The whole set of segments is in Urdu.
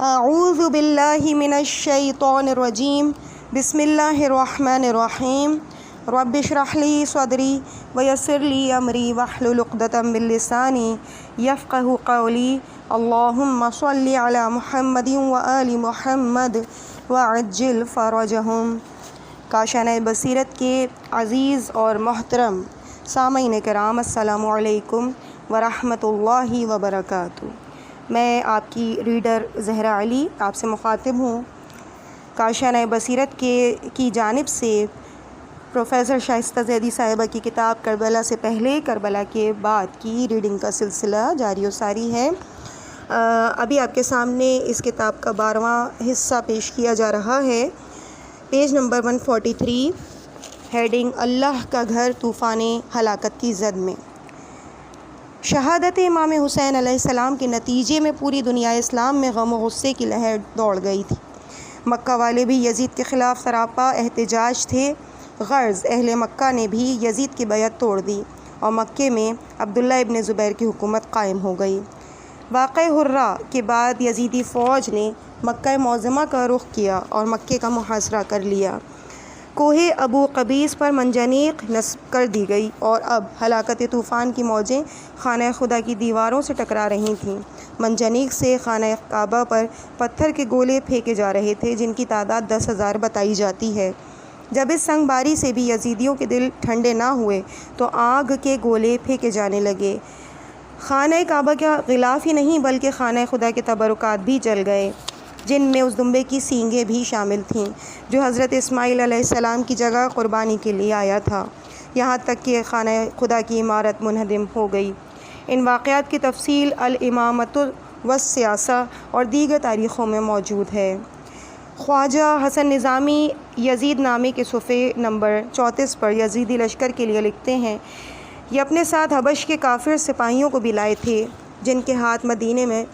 اعوذ باللہ من الشیطان الرجیم بسم اللہ الرحمن الرحیم رب اشرح لی صدری ویسر لی امری واحلل عقدۃ من لسانی یفقہوا قولی اللہم صلی علی محمد وآل محمد وعجل فرجہم۔ کاشانہ بصیرت کے عزیز اور محترم سامعین کرام، السلام علیکم ورحمۃ اللہ وبرکاتہ۔ میں آپ کی ریڈر زہرا علی آپ سے مخاطب ہوں۔ کاشانہ بصیرت کی جانب سے پروفیسر شائستہ زیدی صاحبہ کی کتاب کربلا سے پہلے کربلا کے بعد کی ریڈنگ کا سلسلہ جاری و ساری ہے۔ ابھی آپ کے سامنے اس کتاب کا 12واں حصہ پیش کیا جا رہا ہے۔ پیج نمبر 143، ہیڈنگ اللہ کا گھر طوفان ہلاکت کی زد میں۔ شہادت امام حسین علیہ السلام کے نتیجے میں پوری دنیا اسلام میں غم و غصے کی لہر دوڑ گئی تھی۔ مکہ والے بھی یزید کے خلاف سراپا احتجاج تھے۔ غرض اہل مکہ نے بھی یزید کی بیعت توڑ دی اور مکے میں عبداللہ ابن زبیر کی حکومت قائم ہو گئی۔ واقعہ حرہ کے بعد یزیدی فوج نے مکہ معظمہ کا رخ کیا اور مکے کا محاصرہ کر لیا۔ کوہ ابو قبیس پر منجنیق نصب کر دی گئی اور اب ہلاکت طوفان کی موجیں خانہ خدا کی دیواروں سے ٹکرا رہی تھیں۔ منجنیق سے خانہ کعبہ پر پتھر کے گولے پھینکے جا رہے تھے، جن کی تعداد 10,000 بتائی جاتی ہے۔ جب اس سنگ باری سے بھی یزیدیوں کے دل ٹھنڈے نہ ہوئے تو آگ کے گولے پھینکے جانے لگے۔ خانہ کعبہ کا غلاف ہی نہیں بلکہ خانہ خدا کے تبرکات بھی جل گئے، جن میں اس دمبے کی سینگیں بھی شامل تھیں جو حضرت اسماعیل علیہ السلام کی جگہ قربانی کے لیے آیا تھا، یہاں تک کہ خانہ خدا کی عمارت منہدم ہو گئی۔ ان واقعات کی تفصیل الامامۃ والسیاسہ اور دیگر تاریخوں میں موجود ہے۔ خواجہ حسن نظامی یزید نامے کے صفحے نمبر 34 پر یزیدی لشکر کے لیے لکھتے ہیں، یہ اپنے ساتھ حبش کے کافر سپاہیوں کو بھی لائے تھے، جن کے ہاتھ مدینے میں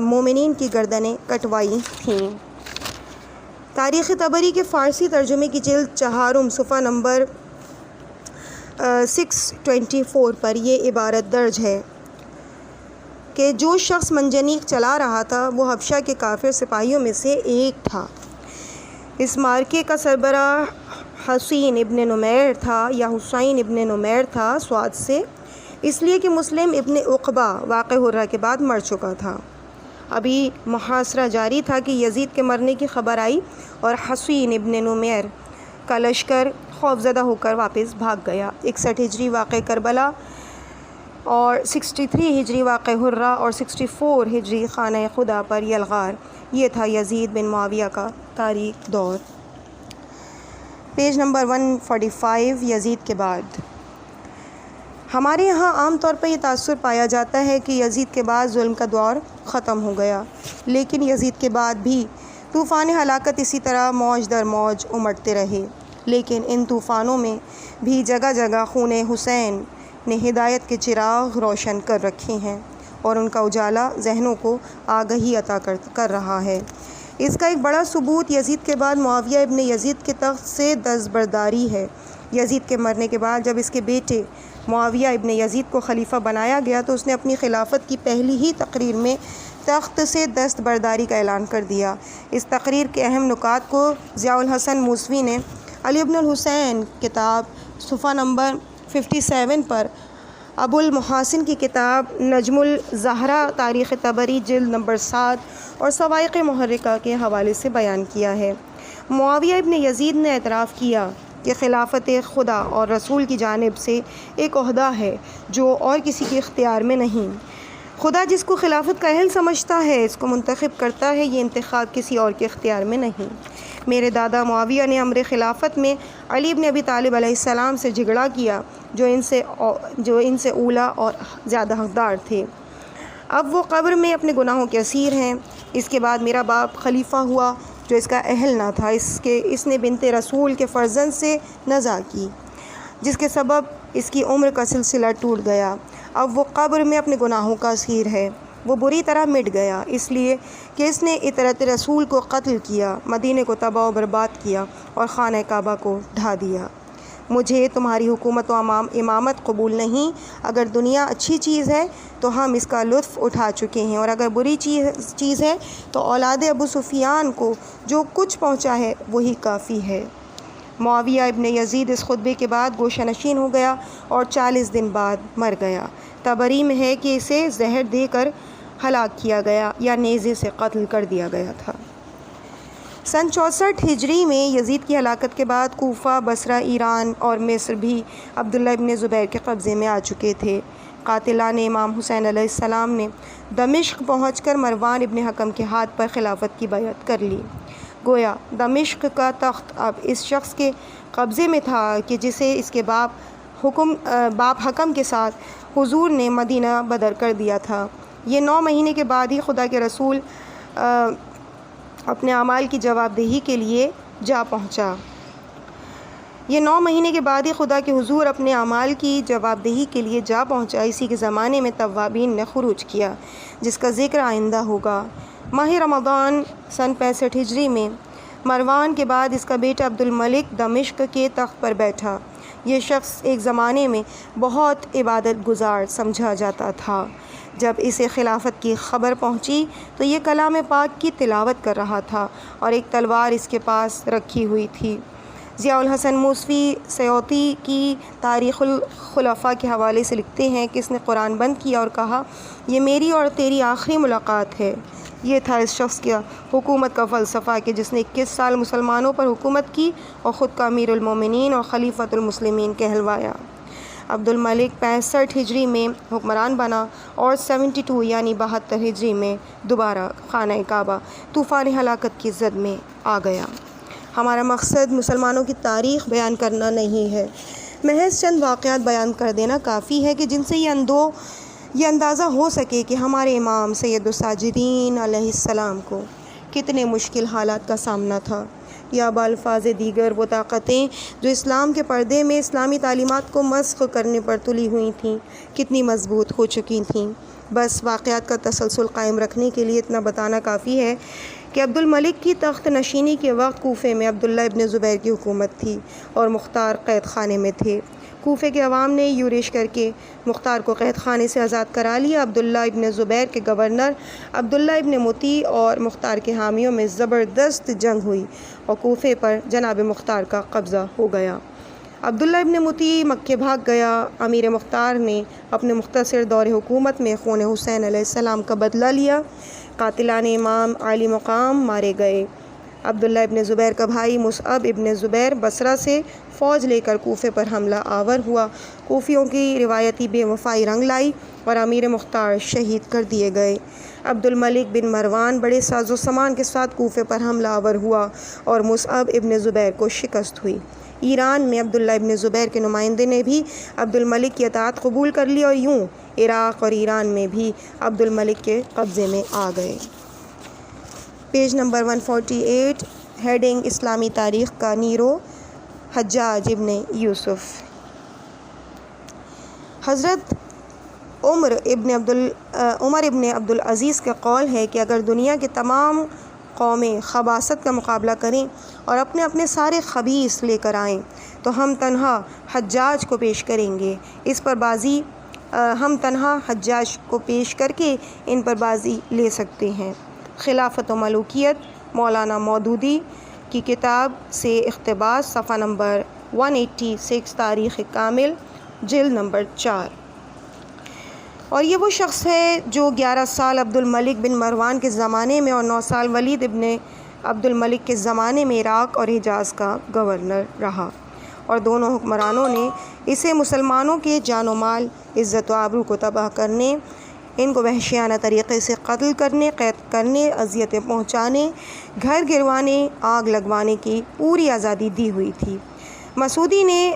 مومنین کی گردنیں کٹوائی تھیں۔ تاریخ طبری کے فارسی ترجمے کی جلد 4 صفحہ نمبر 624 پر یہ عبارت درج ہے کہ جو شخص منجنیق چلا رہا تھا وہ حبشہ کے کافر سپاہیوں میں سے ایک تھا۔ اس مارکے کا سربراہ حسین ابن نمیر تھا یا حسین ابن نمیر تھا سواد سے، اس لیے کہ مسلم ابن عقبہ واقع حرہ کے بعد مر چکا تھا۔ ابھی محاصرہ جاری تھا کہ یزید کے مرنے کی خبر آئی اور حسین ابن نمیر کا لشکر خوفزدہ ہو کر واپس بھاگ گیا۔ 61 ہجری واقع کربلا اور 63 ہجری واقع حرہ اور 64 ہجری خانہ خدا پر یلغار، یہ تھا یزید بن معاویہ کا تاریک دور۔ پیج نمبر 145، یزید کے بعد۔ ہمارے یہاں عام طور پر یہ تاثر پایا جاتا ہے کہ یزید کے بعد ظلم کا دور ختم ہو گیا، لیکن یزید کے بعد بھی طوفان ہلاکت اسی طرح موج در موج امٹتے رہے۔ لیکن ان طوفانوں میں بھی جگہ جگہ خون حسین نے ہدایت کے چراغ روشن کر رکھے ہیں اور ان کا اجالا ذہنوں کو آگہی عطا کر رہا ہے۔ اس کا ایک بڑا ثبوت یزید کے بعد معاویہ ابن یزید کے تخت سے دستبرداری ہے۔ یزید کے مرنے کے بعد جب اس کے بیٹے معاویہ ابن یزید کو خلیفہ بنایا گیا تو اس نے اپنی خلافت کی پہلی ہی تقریر میں تخت سے دستبرداری کا اعلان کر دیا۔ اس تقریر کے اہم نکات کو ضیاء الحسن موسوی نے علی ابن الحسین کتاب صفحہ نمبر 57 پر، ابو المحاسن کی کتاب نجم الزہرا تاریخ طبری جلد نمبر 7 اور صواعق محرکہ کے حوالے سے بیان کیا ہے۔ معاویہ ابن یزید نے اعتراف کیا کہ خلافت خدا اور رسول کی جانب سے ایک عہدہ ہے جو اور کسی کے اختیار میں نہیں۔ خدا جس کو خلافت کا اہل سمجھتا ہے اس کو منتخب کرتا ہے، یہ انتخاب کسی اور کے اختیار میں نہیں۔ میرے دادا معاویہ نے امر خلافت میں علی ابن ابی طالب علیہ السلام سے جھگڑا کیا جو ان سے اولیٰ اور زیادہ حقدار تھے۔ اب وہ قبر میں اپنے گناہوں کے اسیر ہیں۔ اس کے بعد میرا باپ خلیفہ ہوا جو اس کا اہل نہ تھا، اس نے بنت رسول کے فرزند سے نزاع کی جس کے سبب اس کی عمر کا سلسلہ ٹوٹ گیا۔ اب وہ قبر میں اپنے گناہوں کا اسیر ہے۔ وہ بری طرح مٹ گیا اس لیے کہ اس نے اطرت رسول کو قتل کیا، مدینے کو تباہ و برباد کیا اور خانہ کعبہ کو ڈھا دیا۔ مجھے تمہاری حکومت و امامت قبول نہیں۔ اگر دنیا اچھی چیز ہے تو ہم اس کا لطف اٹھا چکے ہیں، اور اگر بری چیز ہے تو اولاد ابو سفیان کو جو کچھ پہنچا ہے وہی کافی ہے۔ معاویہ ابن یزید اس خطبے کے بعد گوشہ نشین ہو گیا اور 40 دن بعد مر گیا۔ طبری میں ہے کہ اسے زہر دے کر ہلاک کیا گیا یا نیزے سے قتل کر دیا گیا تھا۔ سن 64 ہجری میں یزید کی ہلاکت کے بعد کوفہ، بصرہ، ایران اور مصر بھی عبداللہ ابن زبیر کے قبضے میں آ چکے تھے۔ قاتلان امام حسین علیہ السلام نے دمشق پہنچ کر مروان ابن حکم کے ہاتھ پر خلافت کی بیعت کر لی۔ گویا دمشق کا تخت اب اس شخص کے قبضے میں تھا کہ جسے اس کے باپ حکم کے ساتھ حضور نے مدینہ بدر کر دیا تھا۔ یہ 9 مہینے کے بعد ہی خدا کے رسول اپنے اعمال کی جواب دہی کے لیے جا پہنچا۔ اسی کے زمانے میں توابین نے خروج کیا، جس کا ذکر آئندہ ہوگا۔ ماہ رمضان سن 65 ہجری میں مروان کے بعد اس کا بیٹا عبد الملک دمشق کے تخت پر بیٹھا۔ یہ شخص ایک زمانے میں بہت عبادت گزار سمجھا جاتا تھا۔ جب اسے خلافت کی خبر پہنچی تو یہ کلام پاک کی تلاوت کر رہا تھا اور ایک تلوار اس کے پاس رکھی ہوئی تھی۔ ضیاء الحسن موسوی سیوطی کی تاریخ الخلفاء کے حوالے سے لکھتے ہیں کہ اس نے قرآن بند کیا اور کہا، یہ میری اور تیری آخری ملاقات ہے۔ یہ تھا اس شخص کا حکومت کا فلسفہ کہ جس نے 21 سال مسلمانوں پر حکومت کی اور خود کا امیر المومنین اور خلیفۃ المسلمین کہلوایا۔ عبد الملک 65 ہجری میں حکمران بنا اور 72 یعنی 72 ہجری میں دوبارہ خانہ کعبہ طوفان ہلاکت کی زد میں آ گیا۔ ہمارا مقصد مسلمانوں کی تاریخ بیان کرنا نہیں ہے، محض چند واقعات بیان کر دینا کافی ہے کہ جن سے یہ اندازہ ہو سکے کہ ہمارے امام سید الساجدین علیہ السلام کو کتنے مشکل حالات کا سامنا تھا، یا بالفاظ دیگر وہ طاقتیں جو اسلام کے پردے میں اسلامی تعلیمات کو مسخ کرنے پر تلی ہوئی تھیں کتنی مضبوط ہو چکی تھیں۔ بس واقعات کا تسلسل قائم رکھنے کے لیے اتنا بتانا کافی ہے کہ عبد الملک کی تخت نشینی کے وقت کوفے میں عبداللہ ابن زبیر کی حکومت تھی اور مختار قید خانے میں تھے۔ کوفے کے عوام نے یورش کر کے مختار کو قید خانے سے آزاد کرا لیا۔ عبداللہ ابن زبیر کے گورنر عبداللہ ابن مطیع اور مختار کے حامیوں میں زبردست جنگ ہوئی اور کوفے پر جناب مختار کا قبضہ ہو گیا۔ عبداللہ ابن مطیع مکے بھاگ گیا۔ امیر مختار نے اپنے مختصر دور حکومت میں خون حسین علیہ السلام کا بدلہ لیا۔ قاتلان امام عالی مقام مارے گئے۔ عبداللہ ابن زبیر کا بھائی مصعب ابن زبیر بصرہ سے فوج لے کر کوفے پر حملہ آور ہوا۔ کوفیوں کی روایتی بے وفائی رنگ لائی اور امیر مختار شہید کر دیے گئے۔ عبد الملک بن مروان بڑے ساز و سامان کے ساتھ کوفے پر حملہ آور ہوا اور مصعب ابن زبیر کو شکست ہوئی۔ ایران میں عبداللہ ابن زبیر کے نمائندے نے بھی عبد الملک کی اطاعت قبول کر لی اور یوں عراق اور ایران میں بھی عبد الملک کے قبضے میں آ گئے۔ پیج نمبر 148، ہیڈنگ اسلامی تاریخ کا نیرو حجاج ابن یوسف۔ حضرت عمر ابن عبدالعزیز کا قول ہے کہ اگر دنیا کی تمام قومیں خباثت کا مقابلہ کریں اور اپنے اپنے سارے خبیث لے کر آئیں تو ہم تنہا حجاج کو پیش کریں گے، ہم تنہا حجاج کو پیش کر کے ان پر بازی لے سکتے ہیں۔ خلافت و ملوکیت، مولانا مودودی کی کتاب سے اقتباس، صفحہ نمبر 186، تاریخ کامل، جلد نمبر 4۔ اور یہ وہ شخص ہے جو 11 سال عبد الملک بن مروان کے زمانے میں اور 9 سال ولید ابن عبد الملک کے زمانے میں عراق اور حجاز کا گورنر رہا، اور دونوں حکمرانوں نے اسے مسلمانوں کے جان و مال، عزت و آبرو کو تباہ کرنے، ان کو وحشیانہ طریقے سے قتل کرنے، قید کرنے، اذیتیں پہنچانے، گھر گروانے، آگ لگوانے کی پوری آزادی دی ہوئی تھی۔ مسعودی نے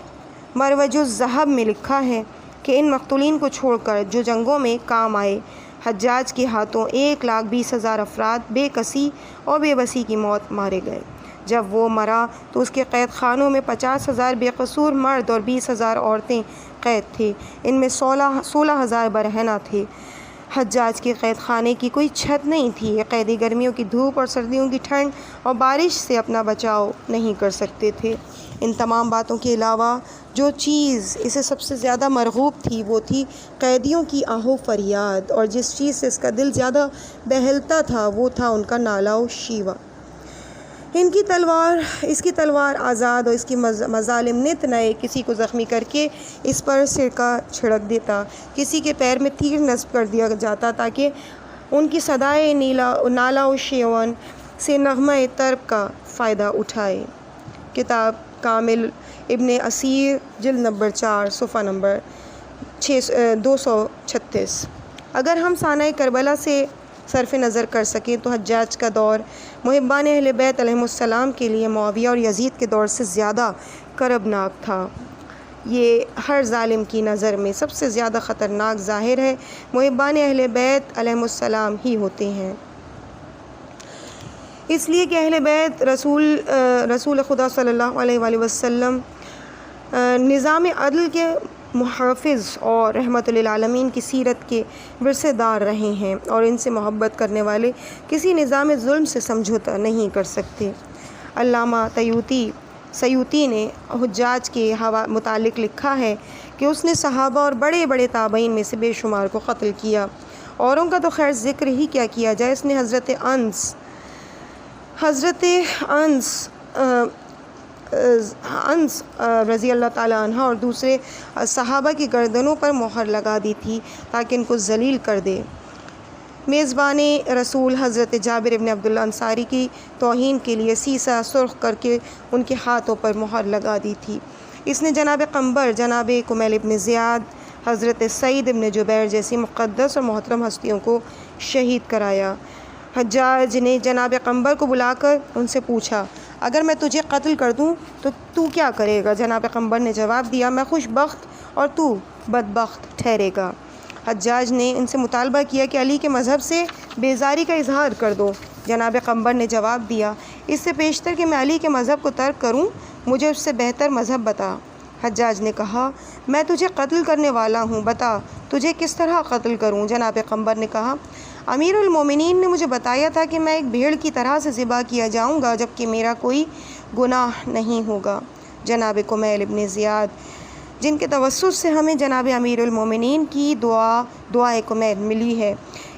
مروج الذہب میں لکھا ہے کہ ان مقتولین کو چھوڑ کر جو جنگوں میں کام آئے، حجاج کے ہاتھوں 1,20,000 افراد بے کسی اور بے بسی کی موت مارے گئے۔ جب وہ مرا تو اس کے قید خانوں میں 50,000 بے قصور مرد اور 20,000 عورتیں قید تھے، ان میں 16,000 برہنہ تھے۔ حجاج کے قید خانے کی کوئی چھت نہیں تھی، یہ قیدی گرمیوں کی دھوپ اور سردیوں کی ٹھنڈ اور بارش سے اپنا بچاؤ نہیں کر سکتے تھے۔ ان تمام باتوں کے علاوہ جو چیز اسے سب سے زیادہ مرغوب تھی وہ تھی قیدیوں کی آہو فریاد، اور جس چیز سے اس کا دل زیادہ بہلتا تھا وہ تھا ان کا نالا و شیوہ۔ اس کی تلوار آزاد اور اس کی مظالم نت نئے کسی کو زخمی کر کے اس پر سرکہ چھڑک دیتا، کسی کے پیر میں تیر نصب کر دیا جاتا تاکہ ان کی صدائے نالا و شیون سے نغمہ طرب کا فائدہ اٹھائے۔ کتاب کامل ابن اسیر جلد نمبر 4 صفحہ نمبر 236۔ اگر ہم سانحہ کربلا سے صرف نظر کر سکیں تو حجاج کا دور محبان اہل بیت علیہم السلام کے لیے معاویہ اور یزید کے دور سے زیادہ کربناک تھا۔ یہ ہر ظالم کی نظر میں سب سے زیادہ خطرناک ظاہر ہے محبان اہل بیت علیہم السلام ہی ہوتے ہیں، اس لیے کہ اہل بیت رسول خدا صلی اللہ علیہ وآلہ وسلم نظام عدل کے محافظ اور رحمت للعالمین کی سیرت کے ورثے دار رہے ہیں، اور ان سے محبت کرنے والے کسی نظام ظلم سے سمجھوتا نہیں کر سکتے۔ علامہ سیوطی نے حجاج کے متعلق لکھا ہے کہ اس نے صحابہ اور بڑے بڑے تابعین میں سے بے شمار کو قتل کیا، اوروں کا تو خیر ذکر ہی کیا جائے۔ اس نے حضرت انس رضی اللہ تعالیٰ عنہ اور دوسرے صحابہ کی گردنوں پر مہر لگا دی تھی تاکہ ان کو ذلیل کر دے۔ میزبان رسول حضرت جابر ابن عبداللہ انصاری کی توہین کے لیے سیسہ سرخ کر کے ان کے ہاتھوں پر مہر لگا دی تھی۔ اس نے جناب قنبر، جناب کمیل ابن زیاد، حضرت سعید ابن جبیر جیسی مقدس اور محترم ہستیوں کو شہید کرایا۔ حجاج نے جناب قنبر کو بلا کر ان سے پوچھا، اگر میں تجھے قتل کر دوں تو کیا کرے گا؟ جناب قنبر نے جواب دیا، میں خوش بخت اور تو بدبخت ٹھہرے گا۔ حجاج نے ان سے مطالبہ کیا کہ علی کے مذہب سے بیزاری کا اظہار کر دو۔ جناب قنبر نے جواب دیا، اس سے پیشتر کہ میں علی کے مذہب کو ترک کروں مجھے اس سے بہتر مذہب بتا۔ حجاج نے کہا، میں تجھے قتل کرنے والا ہوں، بتا تجھے کس طرح قتل کروں؟ جناب قنبر نے کہا، امیر المومنین نے مجھے بتایا تھا کہ میں ایک بھیڑ کی طرح سے ذبح کیا جاؤں گا جبکہ میرا کوئی گناہ نہیں ہوگا۔ جناب کمیل ابن زیاد، جن کے توسط سے ہمیں جناب امیر المومنین کی دعائے کمیل ملی ہے،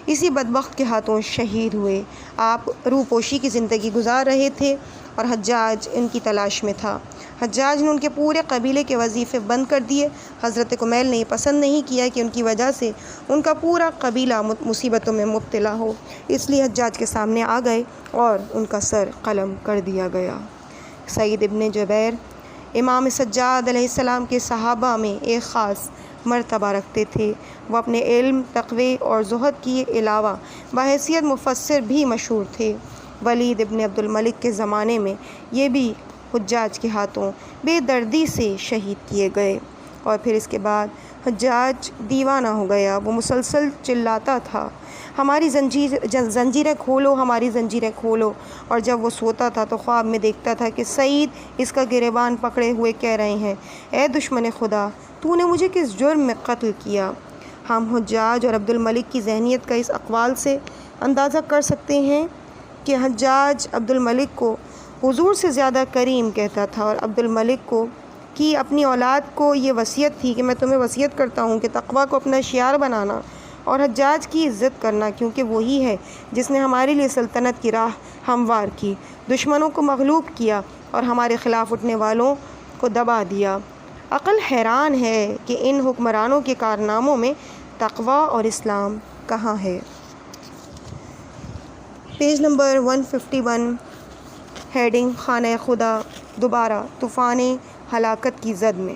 اسی بدبخت کے ہاتھوں شہید ہوئے۔ آپ روپوشی کی زندگی گزار رہے تھے اور حجاج ان کی تلاش میں تھا۔ حجاج نے ان کے پورے قبیلے کے وظیفے بند کر دیے۔ حضرت کمیل نے یہ پسند نہیں کیا کہ ان کی وجہ سے ان کا پورا قبیلہ مصیبتوں میں مبتلا ہو، اس لیے حجاج کے سامنے آ گئے اور ان کا سر قلم کر دیا گیا۔ سعید ابن جبیر امام سجاد علیہ السلام کے صحابہ میں ایک خاص مرتبہ رکھتے تھے۔ وہ اپنے علم، تقوی اور زہد کے علاوہ بحیثیت مفسر بھی مشہور تھے۔ ولید ابن عبد الملک کے زمانے میں یہ بھی حجاج کے ہاتھوں بے دردی سے شہید کیے گئے، اور پھر اس کے بعد حجاج دیوانہ ہو گیا۔ وہ مسلسل چلاتا تھا، ہماری زنجیریں کھولو، ہماری زنجیریں کھولو، اور جب وہ سوتا تھا تو خواب میں دیکھتا تھا کہ سعید اس کا گریبان پکڑے ہوئے کہہ رہے ہیں، اے دشمن خدا، تو نے مجھے کس جرم میں قتل کیا؟ ہم حجاج اور عبد الملک کی ذہنیت کا اس اقوال سے اندازہ کر سکتے ہیں کہ حجاج عبد الملک کو حضور سے زیادہ کریم کہتا تھا، اور عبد الملک کی اپنی اولاد کو یہ وصیت تھی کہ میں تمہیں وصیت کرتا ہوں کہ تقویٰ کو اپنا شعار بنانا اور حجاج کی عزت کرنا، کیونکہ وہی ہے جس نے ہمارے لیے سلطنت کی راہ ہموار کی، دشمنوں کو مغلوب کیا اور ہمارے خلاف اٹھنے والوں کو دبا دیا۔ عقل حیران ہے کہ ان حکمرانوں کے کارناموں میں تقویٰ اور اسلام کہاں ہے؟ پیج نمبر 151، ہیڈنگ خانہ خدا دوبارہ طوفان ہلاکت کی زد میں۔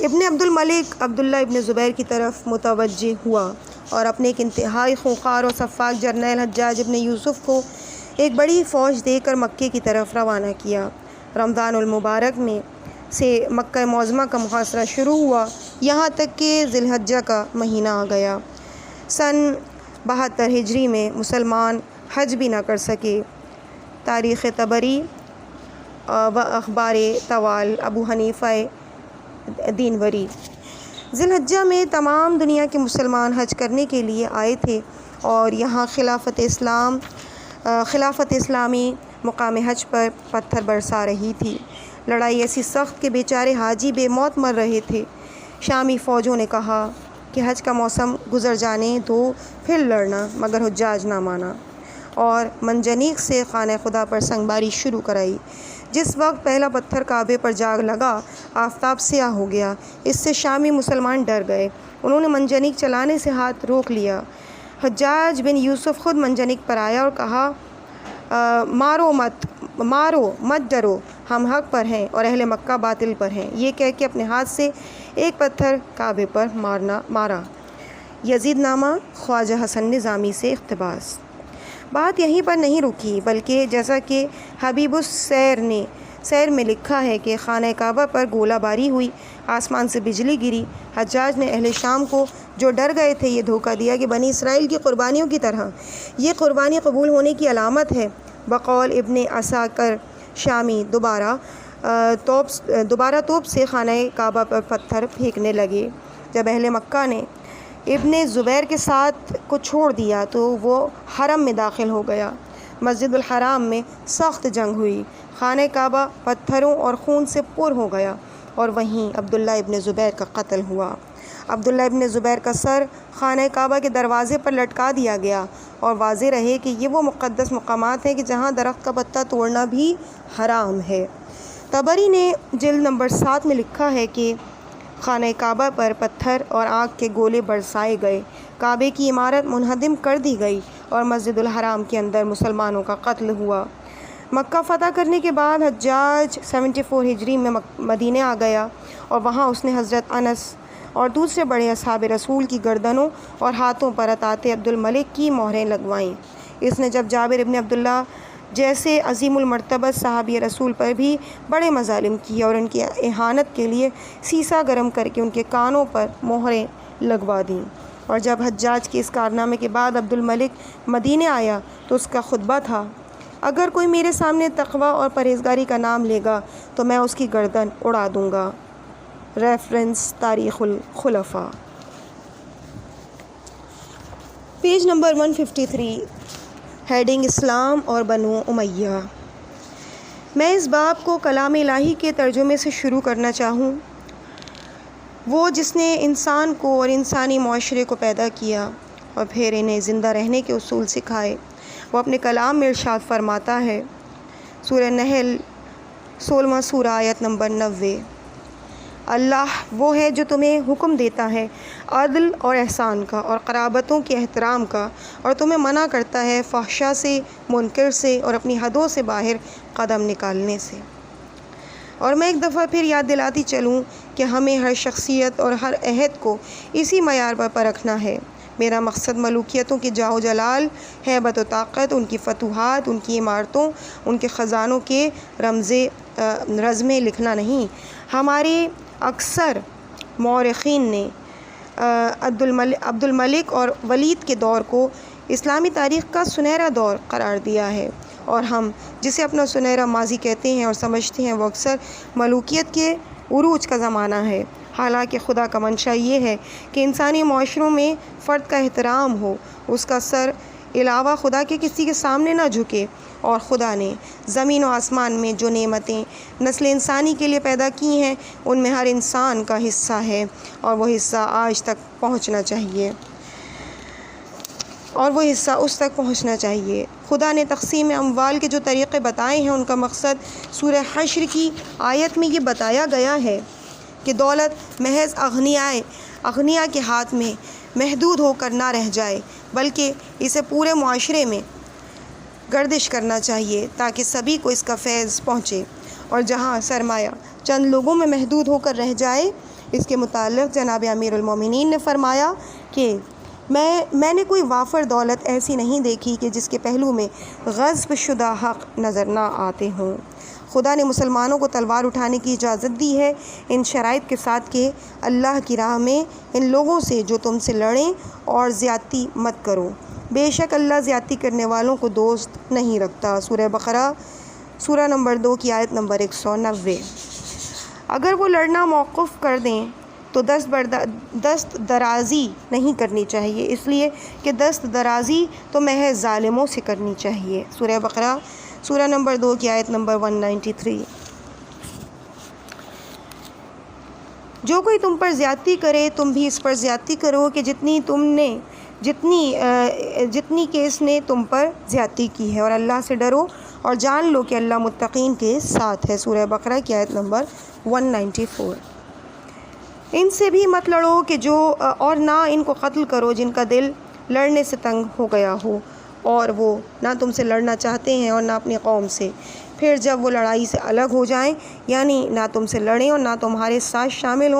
ابن عبد الملک عبداللہ ابن زبیر کی طرف متوجہ ہوا اور اپنے ایک انتہائی خونخوار اور سفاک جرنیل حجاج ابن یوسف کو ایک بڑی فوج دے کر مکے کی طرف روانہ کیا۔ رمضان المبارک میں سے مکہ معظمہ کا محاصرہ شروع ہوا، یہاں تک کہ ذی الحجہ کا مہینہ آ گیا۔ سن 72 ہجری میں مسلمان حج بھی نہ کر سکے۔ تاریخ طبری و اخبار طوال ابو حنیفہ دینوری۔ ذی الحجہ میں تمام دنیا کے مسلمان حج کرنے کے لیے آئے تھے اور یہاں خلافت اسلامی مقام حج پر پتھر برسا رہی تھی۔ لڑائی ایسی سخت کہ بیچارے حاجی بے موت مر رہے تھے۔ شامی فوجوں نے کہا کہ حج کا موسم گزر جانے دو پھر لڑنا، مگر حجاج نہ مانا اور منجنیق سے خانہ خدا پر سنگباری شروع کرائی۔ جس وقت پہلا پتھر کعبے پر جا لگا، آفتاب سیاہ ہو گیا۔ اس سے شامی مسلمان ڈر گئے۔ انہوں نے منجنیق چلانے سے ہاتھ روک لیا۔ حجاج بن یوسف خود منجنیق پر آیا اور کہا، مارو مت ڈرو، ہم حق پر ہیں اور اہل مکہ باطل پر ہیں۔ یہ کہہ کے اپنے ہاتھ سے ایک پتھر کعبے پر مارا۔ یزید نامہ خواجہ حسن نظامی سے اقتباس۔ بات یہیں پر نہیں رکی، بلکہ جیسا کہ حبیب السیر میں لکھا ہے کہ خانہ کعبہ پر گولہ باری ہوئی، آسمان سے بجلی گری۔ حجاج نے اہل شام کو جو ڈر گئے تھے یہ دھوکہ دیا کہ بنی اسرائیل کی قربانیوں کی طرح یہ قربانی قبول ہونے کی علامت ہے۔ بقول ابن عساکر شامی دوبارہ توپ سے خانہ کعبہ پر پتھر پھینکنے لگے۔ جب اہل مکہ نے ابن زبیر کے ساتھ کو چھوڑ دیا تو وہ حرم میں داخل ہو گیا۔ مسجد الحرام میں سخت جنگ ہوئی۔ خانہ کعبہ پتھروں اور خون سے پر ہو گیا اور وہیں عبداللہ ابن زبیر کا قتل ہوا۔ عبداللہ ابن زبیر کا سر خانہ کعبہ کے دروازے پر لٹکا دیا گیا، اور واضح رہے کہ یہ وہ مقدس مقامات ہیں کہ جہاں درخت کا پتا توڑنا بھی حرام ہے۔ طبری نے جلد نمبر 7 میں لکھا ہے کہ خانہ کعبہ پر پتھر اور آگ کے گولے برسائے گئے، کعبے کی عمارت منہدم کر دی گئی اور مسجد الحرام کے اندر مسلمانوں کا قتل ہوا۔ مکہ فتح کرنے کے بعد حجاج 74 ہجری میں مدینے آ گیا اور وہاں اس نے حضرت انس اور دوسرے بڑے اصحاب رسول کی گردنوں اور ہاتھوں پر عطاۃ عبد الملک کی مہریں لگوائیں۔ اس نے جب جابر ابن عبداللہ جیسے عظیم المرتبت صحابی رسول پر بھی بڑے مظالم کیے اور ان کی اہانت کے لیے سیسا گرم کر کے ان کے کانوں پر مہریں لگوا دیں، اور جب حجاج کے اس کارنامے کے بعد عبد الملک مدینے آیا تو اس کا خطبہ تھا، اگر کوئی میرے سامنے تقوی اور پرہیزگاری کا نام لے گا تو میں اس کی گردن اڑا دوں گا۔ ریفرنس تاریخ الخلفاء، پیج نمبر 153، ہیڈنگ اسلام اور بنو امیہ۔ میں اس باب کو کلام الہی کے ترجمے سے شروع کرنا چاہوں۔ وہ جس نے انسان کو اور انسانی معاشرے کو پیدا کیا اور پھر انہیں زندہ رہنے کے اصول سکھائے، وہ اپنے کلام میں ارشاد فرماتا ہے، سورہ نحل 16 سورہ آیت نمبر 90، اللہ وہ ہے جو تمہیں حکم دیتا ہے عدل اور احسان کا اور قرابتوں کے احترام کا، اور تمہیں منع کرتا ہے فحشاء سے، منکر سے اور اپنی حدوں سے باہر قدم نکالنے سے۔ اور میں ایک دفعہ پھر یاد دلاتی چلوں کہ ہمیں ہر شخصیت اور ہر عہد کو اسی معیار پر پرکھنا ہے۔ میرا مقصد ملوکیتوں کی جاہ و جلال، ہیبت و طاقت، ان کی فتوحات، ان کی عمارتوں، ان کے خزانوں کے رزمیں لکھنا نہیں۔ ہمارے اکثر مورخین نے عبد الملک اور ولید کے دور کو اسلامی تاریخ کا سنہرا دور قرار دیا ہے، اور ہم جسے اپنا سنہرا ماضی کہتے ہیں اور سمجھتے ہیں وہ اکثر ملوکیت کے عروج کا زمانہ ہے، حالانکہ خدا کا منشا یہ ہے کہ انسانی معاشروں میں فرد کا احترام ہو، اس کا سر علاوہ خدا کے کسی کے سامنے نہ جھکے، اور خدا نے زمین و آسمان میں جو نعمتیں نسل انسانی کے لیے پیدا کی ہیں ان میں ہر انسان کا حصہ ہے، اور وہ حصہ آج تک پہنچنا چاہیے، اور وہ حصہ اس تک پہنچنا چاہیے۔ خدا نے تقسیم اموال کے جو طریقے بتائے ہیں ان کا مقصد سورہ حشر کی آیت میں یہ بتایا گیا ہے کہ دولت محض اغنیا کے ہاتھ میں محدود ہو کر نہ رہ جائے، بلکہ اسے پورے معاشرے میں گردش کرنا چاہیے تاکہ سبھی کو اس کا فیض پہنچے، اور جہاں سرمایہ چند لوگوں میں محدود ہو کر رہ جائے، اس کے متعلق جناب امیر المومنین نے فرمایا کہ میں نے کوئی وافر دولت ایسی نہیں دیکھی کہ جس کے پہلو میں غصب شدہ حق نظر نہ آتے ہوں۔ خدا نے مسلمانوں کو تلوار اٹھانے کی اجازت دی ہے ان شرائط کے ساتھ کہ اللہ کی راہ میں ان لوگوں سے جو تم سے لڑیں اور زیادتی مت کرو، بے شک اللہ زیادتی کرنے والوں کو دوست نہیں رکھتا۔ سورہ بقرہ سورہ نمبر 2 کی آیت نمبر 190۔ اگر وہ لڑنا موقف کر دیں تو دست درازی نہیں کرنی چاہیے، اس لیے کہ دست درازی تو محض ظالموں سے کرنی چاہیے۔ سورہ بقرہ سورہ نمبر 2 کی آیت نمبر 193۔ جو کوئی تم پر زیادتی کرے تم بھی اس پر زیادتی کرو کہ جتنی کہ اس نے تم پر زیادتی کی ہے، اور اللہ سے ڈرو اور جان لو کہ اللہ متقین کے ساتھ ہے۔ سورہ بقرہ کی آیت نمبر 194۔ ان سے بھی مت لڑو کہ اور نہ ان کو قتل کرو جن کا دل لڑنے سے تنگ ہو گیا ہو، اور وہ نہ تم سے لڑنا چاہتے ہیں اور نہ اپنی قوم سے۔ پھر جب وہ لڑائی سے الگ ہو جائیں، یعنی نہ تم سے لڑیں اور نہ تمہارے ساتھ شامل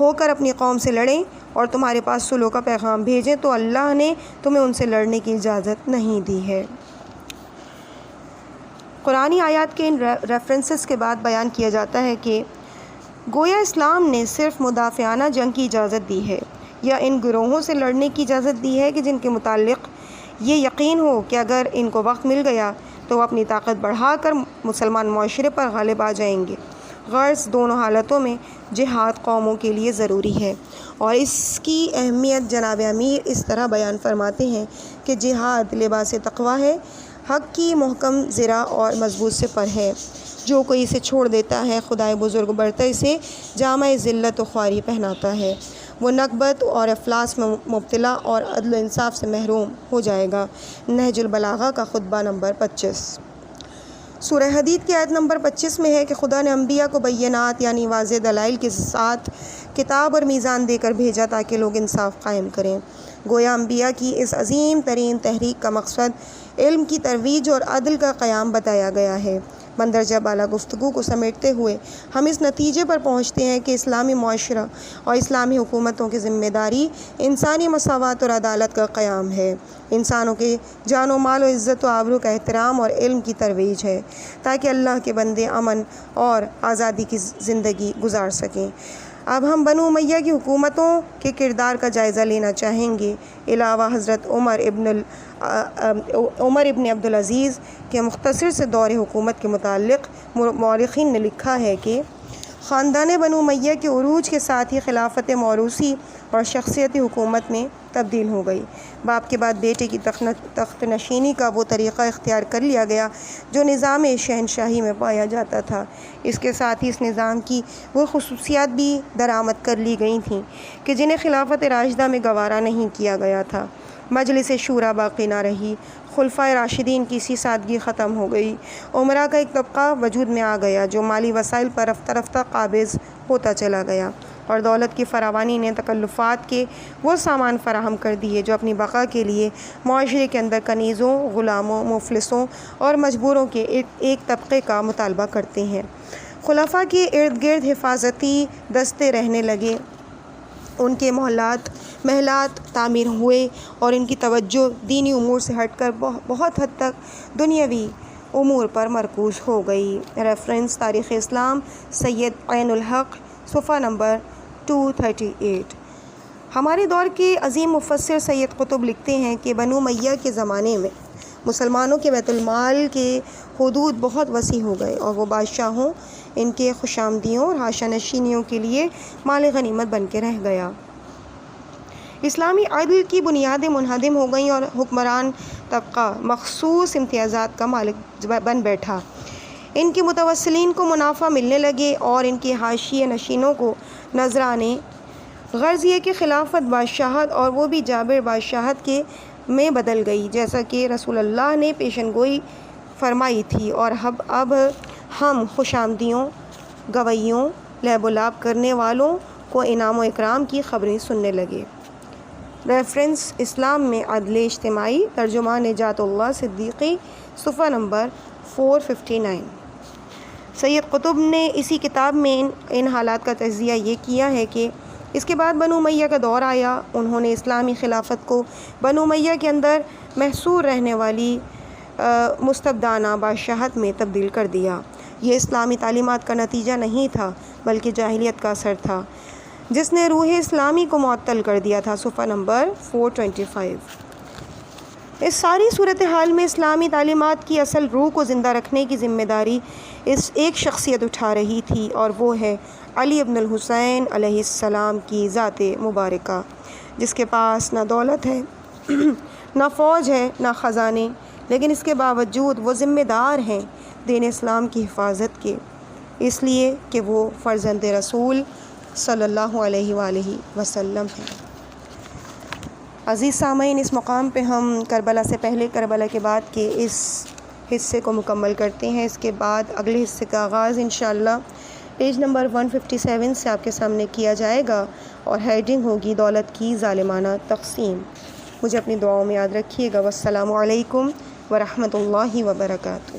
ہو کر اپنی قوم سے لڑیں اور تمہارے پاس صلح کا پیغام بھیجیں، تو اللہ نے تمہیں ان سے لڑنے کی اجازت نہیں دی ہے۔ قرآنی آیات کے ان ریفرنسز کے بعد بیان کیا جاتا ہے کہ گویا اسلام نے صرف مدافعانہ جنگ کی اجازت دی ہے، یا ان گروہوں سے لڑنے کی اجازت دی ہے کہ جن کے متعلق یہ یقین ہو کہ اگر ان کو وقت مل گیا تو وہ اپنی طاقت بڑھا کر مسلمان معاشرے پر غالب آ جائیں گے۔ غرض دونوں حالتوں میں جہاد قوموں کے لیے ضروری ہے، اور اس کی اہمیت جناب امیر اس طرح بیان فرماتے ہیں کہ جہاد لباس تقویٰ ہے، حق کی محکم زرہ اور مضبوط سپر ہے۔ جو کوئی اسے چھوڑ دیتا ہے خدائے بزرگ برتر اسے جامہ ذلت و خواری پہناتا ہے، وہ نکبت اور افلاس میں مبتلا اور عدل و انصاف سے محروم ہو جائے گا۔ نہج البلاغہ کا خطبہ نمبر 25۔ سورہ حدید کی آیت نمبر 25 میں ہے کہ خدا نے انبیاء کو بینات یعنی واضح دلائل کے ساتھ کتاب اور میزان دے کر بھیجا تاکہ لوگ انصاف قائم کریں۔ گویا انبیاء کی اس عظیم ترین تحریک کا مقصد علم کی ترویج اور عدل کا قیام بتایا گیا ہے۔ مندرجہ بالا گفتگو کو سمیٹتے ہوئے ہم اس نتیجے پر پہنچتے ہیں کہ اسلامی معاشرہ اور اسلامی حکومتوں کی ذمہ داری انسانی مساوات اور عدالت کا قیام ہے، انسانوں کے جان و مال و عزت و آبرو کا احترام اور علم کی ترویج ہے، تاکہ اللہ کے بندے امن اور آزادی کی زندگی گزار سکیں۔ اب ہم بنو امیہ کی حکومتوں کے کردار کا جائزہ لینا چاہیں گے۔ علاوہ حضرت عمر ابن عبدالعزیز کے مختصر سے دور حکومت کے متعلق مورخین نے لکھا ہے کہ خاندان بنو امیہ کے عروج کے ساتھ ہی خلافت موروثی اور شخصیتی حکومت میں تبدیل ہو گئی۔ باپ کے بعد بیٹے کی تخت نشینی کا وہ طریقہ اختیار کر لیا گیا جو نظام شہنشاہی میں پایا جاتا تھا۔ اس کے ساتھ ہی اس نظام کی وہ خصوصیات بھی درآمد کر لی گئی تھیں کہ جنہیں خلافت راشدہ میں گوارا نہیں کیا گیا تھا۔ مجلس شورا باقی نہ رہی، خلفائے راشدین کی سی سادگی ختم ہو گئی، امراء کا ایک طبقہ وجود میں آ گیا جو مالی وسائل پر رفتہ رفتہ قابض ہوتا چلا گیا، اور دولت کی فراوانی نے تکلفات کے وہ سامان فراہم کر دیے جو اپنی بقا کے لیے معاشرے کے اندر کنیزوں، غلاموں، مفلسوں اور مجبوروں کے ایک طبقے کا مطالبہ کرتے ہیں۔ خلفاء کے ارد گرد حفاظتی دستے رہنے لگے، ان کے محلات تعمیر ہوئے اور ان کی توجہ دینی امور سے ہٹ کر بہت حد تک دنیاوی امور پر مرکوز ہو گئی۔ ریفرنس تاریخ اسلام سید عین الحق صفحہ نمبر 238۔ ہمارے دور کے عظیم مفسر سید قطب لکھتے ہیں کہ بنو امیہ کے زمانے میں مسلمانوں کے بیت المال کے حدود بہت وسیع ہو گئے، اور وہ بادشاہوں، ان کے خوشامدیوں اور حاشا نشینیوں کے لیے مال غنیمت بن کے رہ گیا۔ اسلامی عدل کی بنیادیں منہدم ہو گئیں اور حکمران طبقہ مخصوص امتیازات کا مالک بن بیٹھا۔ ان کے متوسلین کو منافع ملنے لگے اور ان کے حاشیے نشینوں کو نذرانے۔ غرض یہ کہ خلافت بادشاہت، اور وہ بھی جابر بادشاہت کے میں بدل گئی، جیسا کہ رسول اللہ نے پیشن گوئی فرمائی تھی، اور اب ہم خوشامدیوں، گویوں، لہب و لعب کرنے والوں کو انعام و اکرام کی خبریں سننے لگے۔ ریفرنس اسلام میں عدل اجتماعی، ترجمہ نجات اللہ صدیقی صفحہ نمبر 459۔ سید قطب نے اسی کتاب میں ان حالات کا تجزیہ یہ کیا ہے کہ اس کے بعد بنو امیہ کا دور آیا۔ انہوں نے اسلامی خلافت کو بنو امیہ کے اندر محصور رہنے والی مستبدانہ بادشاہت میں تبدیل کر دیا۔ یہ اسلامی تعلیمات کا نتیجہ نہیں تھا بلکہ جاہلیت کا اثر تھا جس نے روح اسلامی کو معطل کر دیا تھا۔ صفحہ نمبر 425۔ اس ساری صورتحال میں اسلامی تعلیمات کی اصل روح کو زندہ رکھنے کی ذمہ داری اس ایک شخصیت اٹھا رہی تھی، اور وہ ہے علی ابن الحسین علیہ السلام کی ذات مبارکہ، جس کے پاس نہ دولت ہے، نہ فوج ہے، نہ خزانے، لیکن اس کے باوجود وہ ذمہ دار ہیں دین اسلام کی حفاظت کے، اس لیے کہ وہ فرزند رسول صلی اللہ علیہ وآلہ وسلم ہیں۔ عزیز سامعین، اس مقام پہ ہم کربلا سے پہلے کربلا کے بعد کے اس حصے کو مکمل کرتے ہیں۔ اس کے بعد اگلے حصے کا آغاز انشاءاللہ پیج نمبر 157 سے آپ کے سامنے کیا جائے گا، اور ہیڈنگ ہوگی دولت کی ظالمانہ تقسیم۔ مجھے اپنی دعاؤں میں یاد رکھیے گا۔ والسلام علیکم ورحمۃ اللہ وبرکاتہ۔